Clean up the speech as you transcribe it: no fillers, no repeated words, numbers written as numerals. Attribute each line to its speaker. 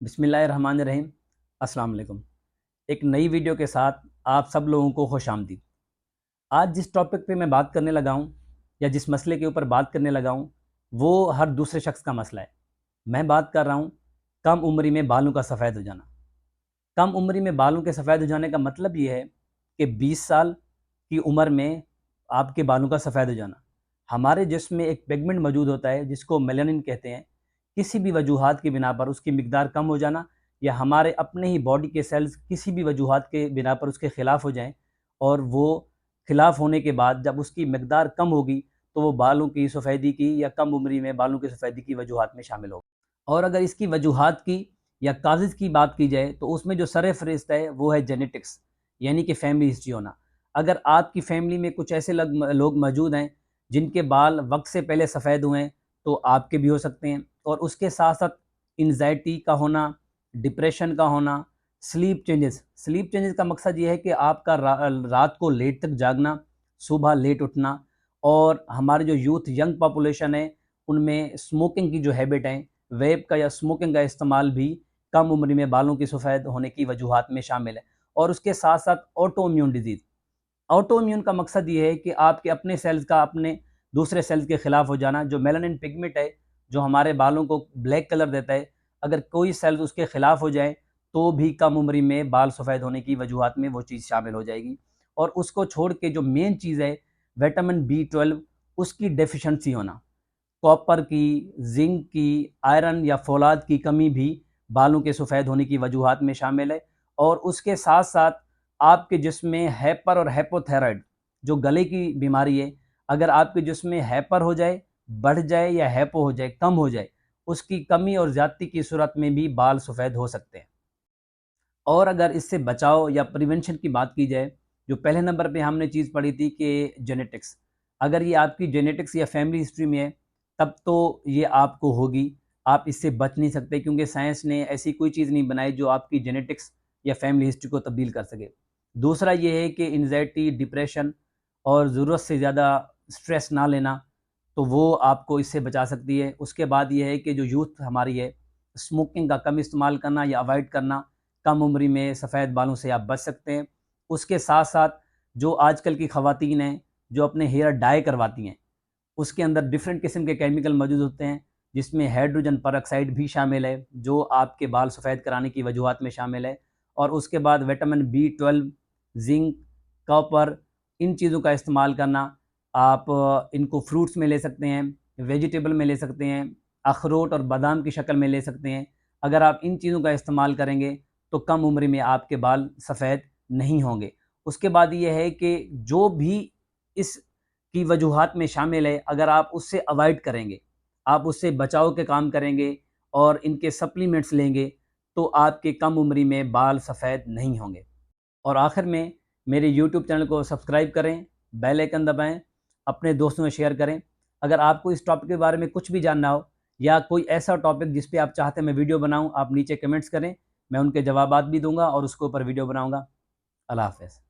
Speaker 1: بسم اللہ الرحمن الرحیم۔ السلام علیکم۔ ایک نئی ویڈیو کے ساتھ آپ سب لوگوں کو خوش آمدید۔ آج جس ٹاپک پہ میں بات کرنے لگا ہوں یا جس مسئلے کے اوپر بات کرنے لگا ہوں وہ ہر دوسرے شخص کا مسئلہ ہے۔ میں بات کر رہا ہوں کم عمری میں بالوں کا سفید ہو جانا۔ کم عمری میں بالوں کے سفید ہو جانے کا مطلب یہ ہے کہ 20 سال کی عمر میں آپ کے بالوں کا سفید ہو جانا۔ ہمارے جسم میں ایک پیگمنٹ موجود ہوتا ہے جس کو میلانن کہتے ہیں۔ کسی بھی وجوہات کی بنا پر اس کی مقدار کم ہو جانا یا ہمارے اپنے ہی باڈی کے سیلز کسی بھی وجوہات کے بنا پر اس کے خلاف ہو جائیں اور وہ خلاف ہونے کے بعد جب اس کی مقدار کم ہوگی تو وہ بالوں کی سفیدی کی یا کم عمری میں بالوں کی سفیدی کی وجوہات میں شامل ہوگا۔ اور اگر اس کی وجوہات کی یا کازز کی بات کی جائے تو اس میں جو سر فہرست ہے وہ ہے جینیٹکس، یعنی کہ فیملی ہسٹری ہونا۔ اگر آپ کی فیملی میں کچھ ایسے لوگ موجود ہیں جن کے بال وقت سے پہلے سفید ہوئے ہیں تو آپ کے بھی ہو سکتے ہیں۔ اور اس کے ساتھ ساتھ انزائٹی کا ہونا، ڈپریشن کا ہونا، سلیپ چینجز کا مقصد یہ ہے کہ آپ کا رات کو لیٹ تک جاگنا، صبح لیٹ اٹھنا، اور ہمارے جو یوتھ ینگ پاپولیشن ہے ان میں اسموکنگ کی جو ہیبٹ ہیں، ویپ کا یا اسموکنگ کا استعمال بھی کم عمری میں بالوں کی سفید ہونے کی وجوہات میں شامل ہے۔ اور اس کے ساتھ ساتھ auto immune disease. Auto immune کا مقصد یہ ہے کہ آپ کے اپنے سیلز کا اپنے دوسرے سیلز کے خلاف ہو جانا۔ جو میلانن پگمنٹ ہے جو ہمارے بالوں کو بلیک کلر دیتا ہے، اگر کوئی سیلز اس کے خلاف ہو جائے تو بھی کم عمری میں بال سفید ہونے کی وجوہات میں وہ چیز شامل ہو جائے گی۔ اور اس کو چھوڑ کے جو مین چیز ہے وٹامن B12، اس کی ڈیفیشنسی ہونا، کاپر کی، زنک کی، آئرن یا فولاد کی کمی بھی بالوں کے سفید ہونے کی وجوہات میں شامل ہے۔ اور اس کے ساتھ ساتھ آپ کے جسم میں ہیپر اور ہیپوتھائرائڈ جو گلے کی بیماری ہے، اگر آپ کے جسم میں ہیپر ہو جائے، بڑھ جائے یا ہیپو ہو جائے، کم ہو جائے، اس کی کمی اور زیادتی کی صورت میں بھی بال سفید ہو سکتے ہیں۔ اور اگر اس سے بچاؤ یا پریونشن کی بات کی جائے، جو پہلے نمبر پہ ہم نے چیز پڑھی تھی کہ جینیٹکس، اگر یہ آپ کی جینیٹکس یا فیملی ہسٹری میں ہے تب تو یہ آپ کو ہوگی، آپ اس سے بچ نہیں سکتے، کیونکہ سائنس نے ایسی کوئی چیز نہیں بنائی جو آپ کی جینیٹکس یا فیملی ہسٹری کو تبدیل کر سکے۔ دوسرا یہ ہے کہ انزائٹی، ڈپریشن اور ضرورت سے زیادہ سٹریس نہ لینا، تو وہ آپ کو اس سے بچا سکتی ہے۔ اس کے بعد یہ ہے کہ جو یوتھ ہماری ہے، اسموکنگ کا کم استعمال کرنا یا اوائڈ کرنا، کم عمری میں سفید بالوں سے آپ بچ سکتے ہیں۔ اس کے ساتھ ساتھ جو آج کل کی خواتین ہیں جو اپنے ہیئر ڈائی کرواتی ہیں، اس کے اندر ڈیفرنٹ قسم کے کیمیکل موجود ہوتے ہیں جس میں ہائیڈروجن پر آکسائڈ بھی شامل ہے جو آپ کے بال سفید کرانے کی وجوہات میں شامل ہے۔ اور اس کے بعد وٹامن B12، زنک، کاپر، ان چیزوں کا استعمال کرنا۔ آپ ان کو فروٹس میں لے سکتے ہیں، ویجیٹیبل میں لے سکتے ہیں، اخروٹ اور بادام کی شکل میں لے سکتے ہیں۔ اگر آپ ان چیزوں کا استعمال کریں گے تو کم عمری میں آپ کے بال سفید نہیں ہوں گے۔ اس کے بعد یہ ہے کہ جو بھی اس کی وجوہات میں شامل ہے، اگر آپ اس سے اوائڈ کریں گے، آپ اس سے بچاؤ کے کام کریں گے اور ان کے سپلیمنٹس لیں گے تو آپ کے کم عمری میں بال سفید نہیں ہوں گے۔ اور آخر میں میرے یوٹیوب چینل کو سبسکرائب کریں، بیل آئیکن دبائیں، اپنے دوستوں میں شیئر کریں۔ اگر آپ کو اس ٹاپک کے بارے میں کچھ بھی جاننا ہو یا کوئی ایسا ٹاپک جس پہ آپ چاہتے ہیں میں ویڈیو بناؤں، آپ نیچے کمنٹس کریں، میں ان کے جوابات بھی دوں گا اور اس کے اوپر ویڈیو بناؤں گا۔ اللہ حافظ۔